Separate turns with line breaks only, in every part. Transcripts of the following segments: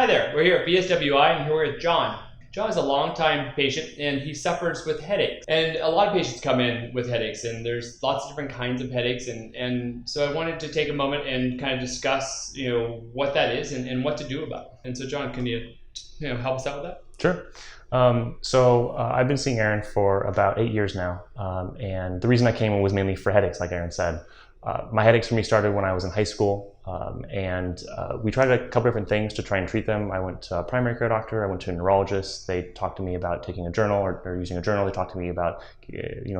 Hi there, we're here at BSWI and here we're with John. John is a longtime patient and he suffers with headaches. And a lot of patients come in with headaches and there's lots of different kinds of headaches. And so I wanted to take a moment and kind of discuss, what that is and what to do about it. And so John, can you help us out with that?
Sure. I've been seeing Aaron for about 8 years now. And the reason I came in was mainly for headaches, like Aaron said. My headaches for me started when I was in high school, and we tried a couple different things to try and treat them. I went to a primary care doctor, I went to a neurologist. They talked to me about taking a journal or using a journal. They talked to me about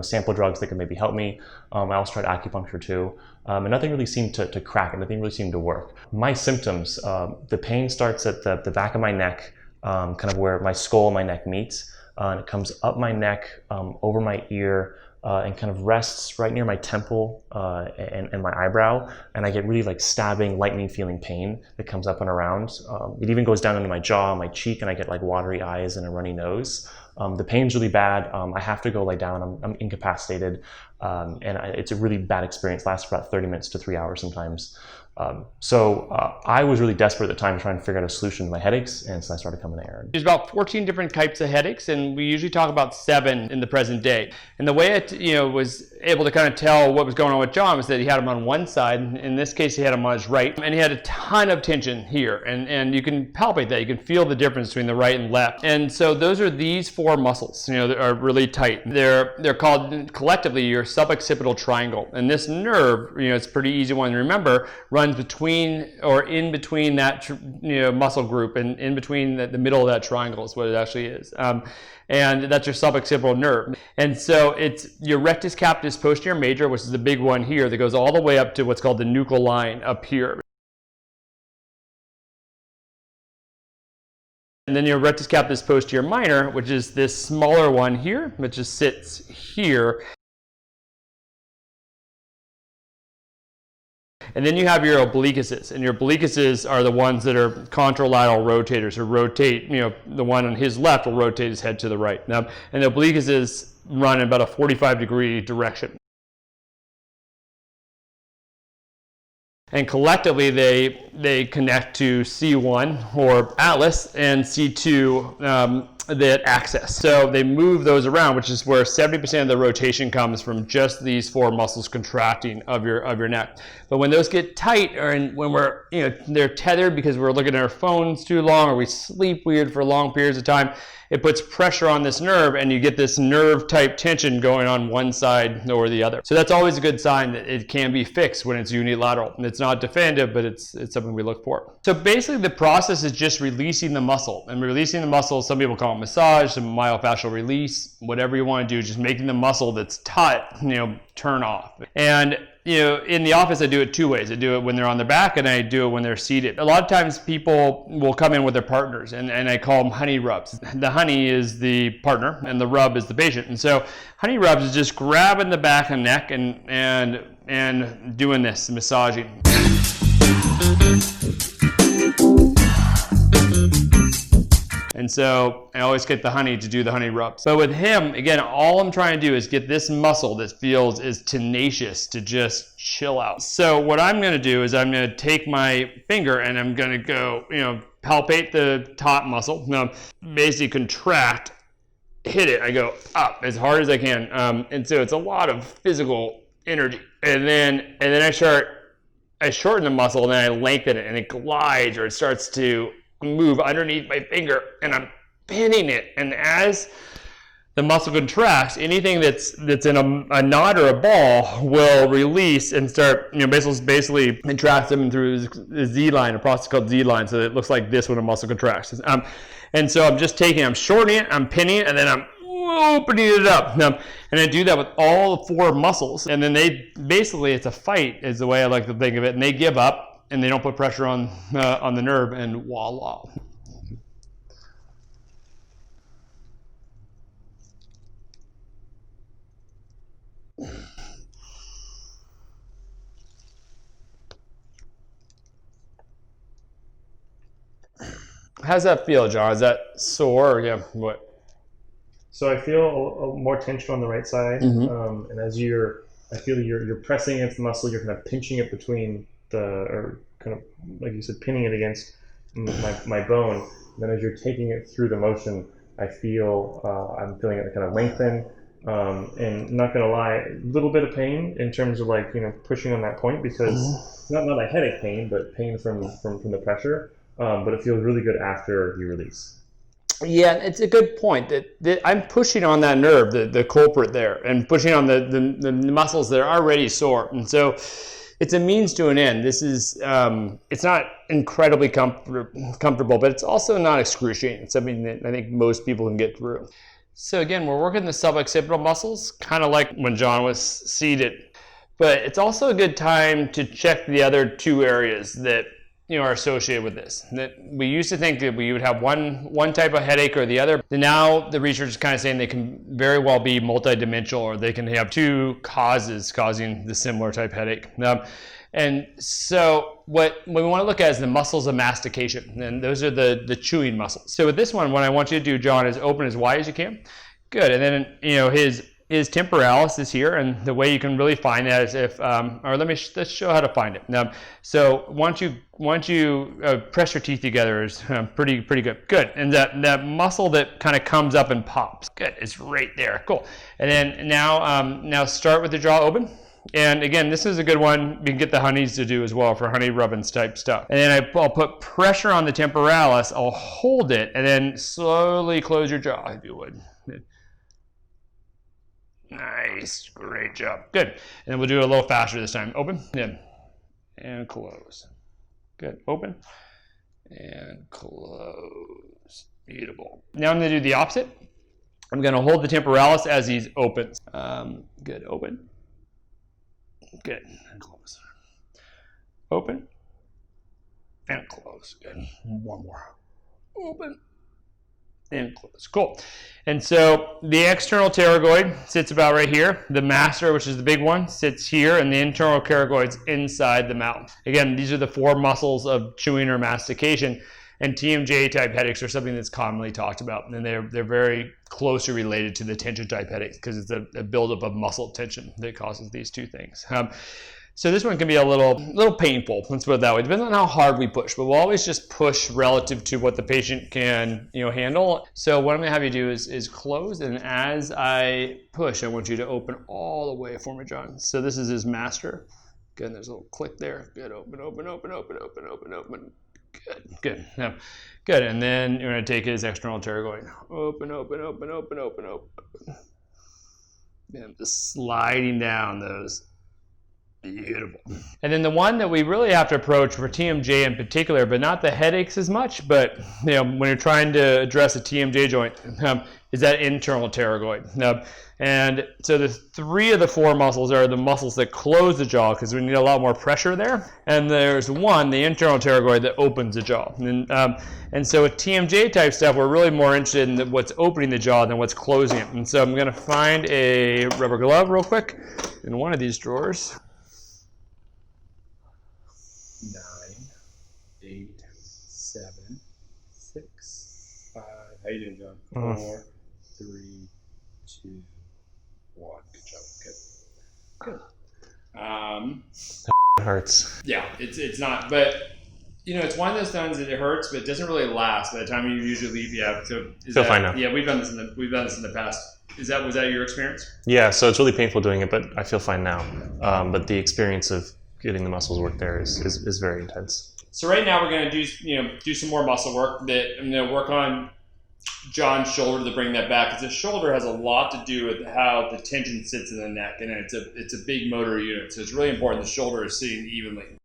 sample drugs that could maybe help me. I also tried acupuncture too, and nothing really seemed to crack, and nothing really seemed to work. My symptoms, the pain starts at the back of my neck, kind of where my skull and my neck meets, and it comes up my neck, over my ear, and kind of rests right near my temple and my eyebrow, and I get really like stabbing, lightning feeling pain that comes up and around. It even goes down into my jaw, my cheek, and I get like watery eyes and a runny nose. The pain's really bad. I have to go lay down. I'm incapacitated, it's a really bad experience. Lasts for about 30 minutes to 3 hours sometimes. I was really desperate at the time to try and figure out a solution to my headaches, and so I started coming to Aaron.
There's about 14 different types of headaches, and we usually talk about 7 in the present day. And the way it was able to kind of tell what was going on with John was that he had him on one side. In this case, he had him on his right, and he had a ton of tension here, and you can palpate that. You can feel the difference between the right and left. And so those are these 4 muscles, that are really tight. They're called collectively your suboccipital triangle, and this nerve, it's a pretty easy one to remember, runs between or in between that muscle group and in between the middle of that triangle is what it actually is, and that's your suboccipital nerve. And so it's your rectus capitis posterior major, which is the big one here that goes all the way up to what's called the nuchal line up here. And then your rectus capitis posterior minor, which is this smaller one here, which just sits here. And then you have your obliquuses, and your obliquuses are the ones that are contralateral rotators, who rotate, the one on his left will rotate his head to the right. Now, and the obliquuses run in about a 45-degree direction. And collectively, they connect to C1 or atlas and C2 that axis. So they move those around, which is where 70% of the rotation comes from just these 4 muscles contracting of your neck. But when those get tight, or when we're, they're tethered because we're looking at our phones too long, or we sleep weird for long periods of time, it puts pressure on this nerve, and you get this nerve type tension going on one side or the other. So that's always a good sign that it can be fixed when it's unilateral. And it's not definitive, but it's something we look for. So basically the process is just releasing the muscle. And releasing the muscle, some people call it massage, some myofascial release, whatever you want to do, just making the muscle that's taut, turn off. And in the office, I do it 2 ways. I do it when they're on their back, and I do it when they're seated. A lot of times people will come in with their partners, and I call them honey rubs. The honey is the partner, and the rub is the patient. And so honey rubs is just grabbing the back and neck and doing this, massaging. And so I always get the honey to do the honey rubs. But with him, again, all I'm trying to do is get this muscle that feels is tenacious to just chill out. So what I'm going to do is I'm going to take my finger and I'm going to go, palpate the top muscle. Now, basically contract, hit it. I go up as hard as I can. And so it's a lot of physical energy. And then I shorten the muscle, and then I lengthen it, and it glides, or it starts to move underneath my finger, and I'm pinning it. And as the muscle contracts, anything that's in a knot or a ball will release and start, basically contract them through the Z line, a process called Z line, so that it looks like this when a muscle contracts. And so I'm shortening it, I'm pinning it, and then I'm opening it up. And I do that with all 4 muscles. And then it's a fight is the way I like to think of it. And they give up, and they don't put pressure on the nerve, and voila. How's that feel, John? Is that sore? Or, what?
So I feel more tension on the right side, and as I feel you're pressing against the muscle, you're kind of pinching it between or kind of, like you said, pinning it against my bone. Then as you're taking it through the motion, I'm feeling it kind of lengthen. And not gonna lie, a little bit of pain in terms of like, pushing on that point, because not a headache pain, but pain from the pressure. But it feels really good after you release.
Yeah, it's a good point that I'm pushing on that nerve, the culprit there, and pushing on the muscles that are already sore. And so it's a means to an end. This is, it's not incredibly comfortable, but it's also not excruciating. It's something that I think most people can get through. So again, we're working the suboccipital muscles, kind of like when John was seated. But it's also a good time to check the other two areas that are associated with this. That we used to think that we would have one type of headache or the other. Now the research is kind of saying they can very well be multidimensional, or they can have two causes causing the similar type headache. And so what we want to look at is the muscles of mastication, and those are the chewing muscles. So with this one, what I want you to do, John, is open as wide as you can. Good. And then his temporalis is here, and the way you can really find that is if, let's show how to find it. So once you press your teeth together is pretty good. Good. And that muscle that kind of comes up and pops. Good. It's right there. Cool. And then now start with the jaw open. And again, this is a good one you can get the honeys to do as well for honey rubbins type stuff. And then I'll put pressure on the temporalis. I'll hold it, and then slowly close your jaw, if you would. Nice, great job, good. And then we'll do it a little faster this time. Open, in, and close. Good, open, and close. Beautiful. Now I'm gonna do the opposite. I'm gonna hold the temporalis as he opens. Good, open. Good, and close. Open, and close. Good, one more. Open, and close. Cool. And so the external pterygoid sits about right here. The masseter, which is the big one, sits here, and the internal pterygoid's inside the mouth. Again, these are the four muscles of chewing or mastication, and TMJ type headaches are something that's commonly talked about, and they're very closely related to the tension type headaches because it's a buildup of muscle tension that causes these two things. So this one can be a little painful, let's put it that way. Depends on how hard we push, but we'll always just push relative to what the patient can handle. So what I'm gonna have you do is close, and as I push, I want you to open all the way for me, John. So this is his master. Good, and there's a little click there. Good, open, open, open, open, open, open, open. Good. Now, good. And then you're going to take his external pterygoid. Open, open, open, open, open, open. And just sliding down those. Beautiful. And then the one that we really have to approach for TMJ in particular, but not the headaches as much, but when you're trying to address a TMJ joint, is that internal pterygoid. And so the three of the four muscles are the muscles that close the jaw because we need a lot more pressure there. And there's one, the internal pterygoid, that opens the jaw. And so with TMJ type stuff, we're really more interested in what's opening the jaw than what's closing it. And so I'm going to find a rubber glove real quick in one of these drawers.
9, 8, 7, 6, 5. How you doing, John? 4, 3, 2, 1. Good job. Good.
It hurts.
Yeah, it's not, but it's one of those things that it hurts, but it doesn't really last by the time you usually leave. Yeah, so
feel fine now.
Yeah, we've done this in the past. Was that your experience?
Yeah, so it's really painful doing it, but I feel fine now. But the experience of getting the muscles work there is very intense.
So right now we're going to do some more muscle work. That I'm going to work on John's shoulder to bring that back, because the shoulder has a lot to do with how the tension sits in the neck, and it's a big motor unit. So it's really important the shoulder is sitting evenly.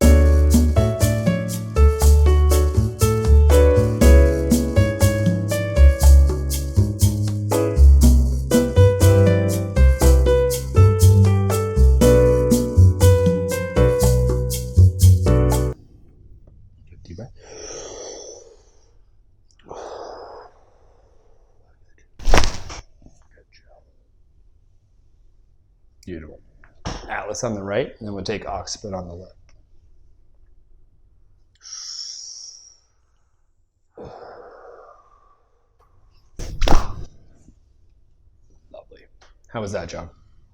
Beautiful.
Atlas on the right, and then we'll take occiput on the left. Lovely. How was that, John?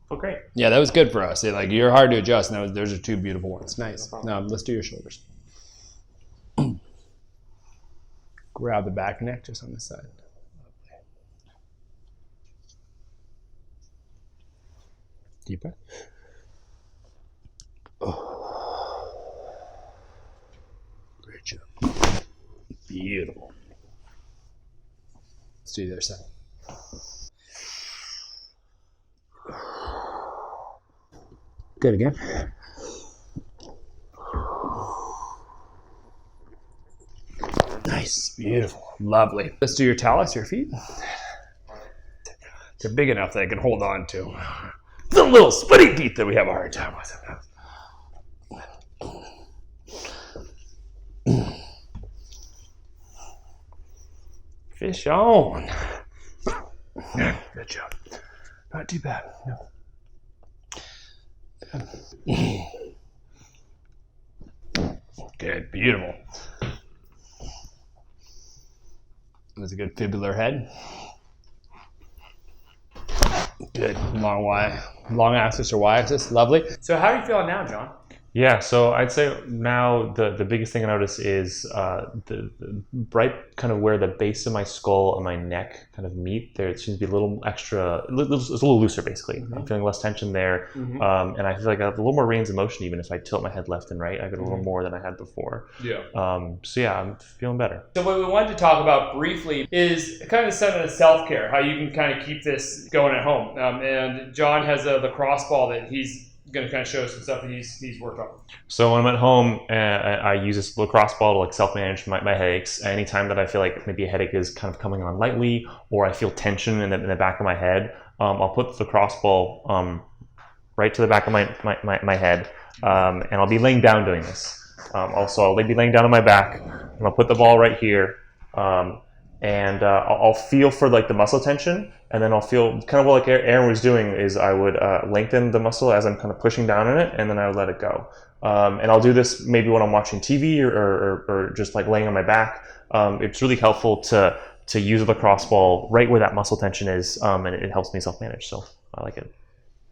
Oh, great.
Yeah, that was good for us. You're hard to adjust. Those are two beautiful ones. Nice. Now let's do your shoulders. grab the back neck just on this side. Deep breath. Great job. Beautiful. Let's do the other side. Good again. Nice, beautiful, lovely. Let's do your talus, your feet. They're big enough that I can hold on to. The little splitty feet that we have a hard time with. Fish on. Good job. Not too bad. No. Good, beautiful. That's a good fibular head. Good, long axis or y-axis, lovely. So how are you feeling now, John?
Yeah, so I'd say now the biggest thing I notice is the right kind of where the base of my skull and my neck kind of meet. There seems to be a little extra, it's a little looser basically. Mm-hmm. I'm feeling less tension there, and I feel like I have a little more range of motion even if I tilt my head left and right. I get a little more than I had before. Yeah. So yeah, I'm feeling better.
So what we wanted to talk about briefly is kind of some of the self-care, how you can kind of keep this going at home. And John has a lacrosse ball that he's going to kind of show us some stuff that he's worked on.
So when I'm at home, I use this lacrosse ball to like self-manage my headaches. Anytime that I feel like maybe a headache is kind of coming on lightly, or I feel tension in the back of my head, I'll put the lacrosse ball right to the back of my head, and I'll be laying down doing this. Also, I'll be laying down on my back, and I'll put the ball right here, and I'll feel for like the muscle tension, and then I'll feel kind of what like Aaron was doing is I would lengthen the muscle as I'm kind of pushing down on it, and then I would let it go. And I'll do this maybe when I'm watching TV or just like laying on my back. It's really helpful to use a lacrosse ball right where that muscle tension is, and it helps me self-manage, so I like it.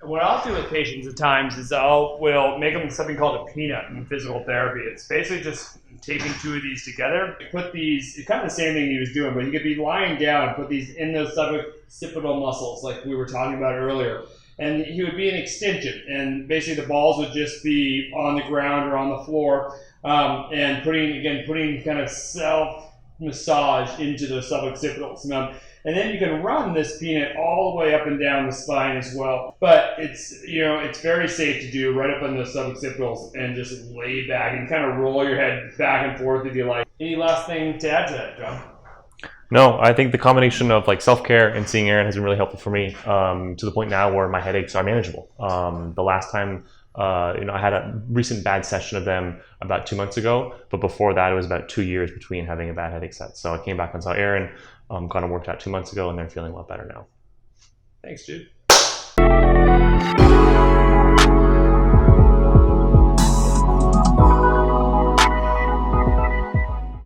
What I'll do with patients at times is we'll make them something called a peanut in physical therapy. It's basically just taping two of these together. Put these, it's kind of the same thing he was doing, but you could be lying down and put these in those suboccipital muscles like we were talking about earlier. And he would be an extension, and basically the balls would just be on the ground or on the floor, and putting kind of self-massage into those suboccipitals. And then you can run this peanut all the way up and down the spine as well. But it's very safe to do right up on the suboccipitals and just lay back and kind of roll your head back and forth if you like. Any last thing to add to that, John?
No, I think the combination of like self-care and seeing Aaron has been really helpful for me, to the point now where my headaches are manageable. The last time, I had a recent bad session of them about 2 months ago, but before that it was about 2 years between having a bad headache set. So I came back and saw Aaron, kind of worked out 2 months ago, and they're feeling a lot better now.
Thanks, dude.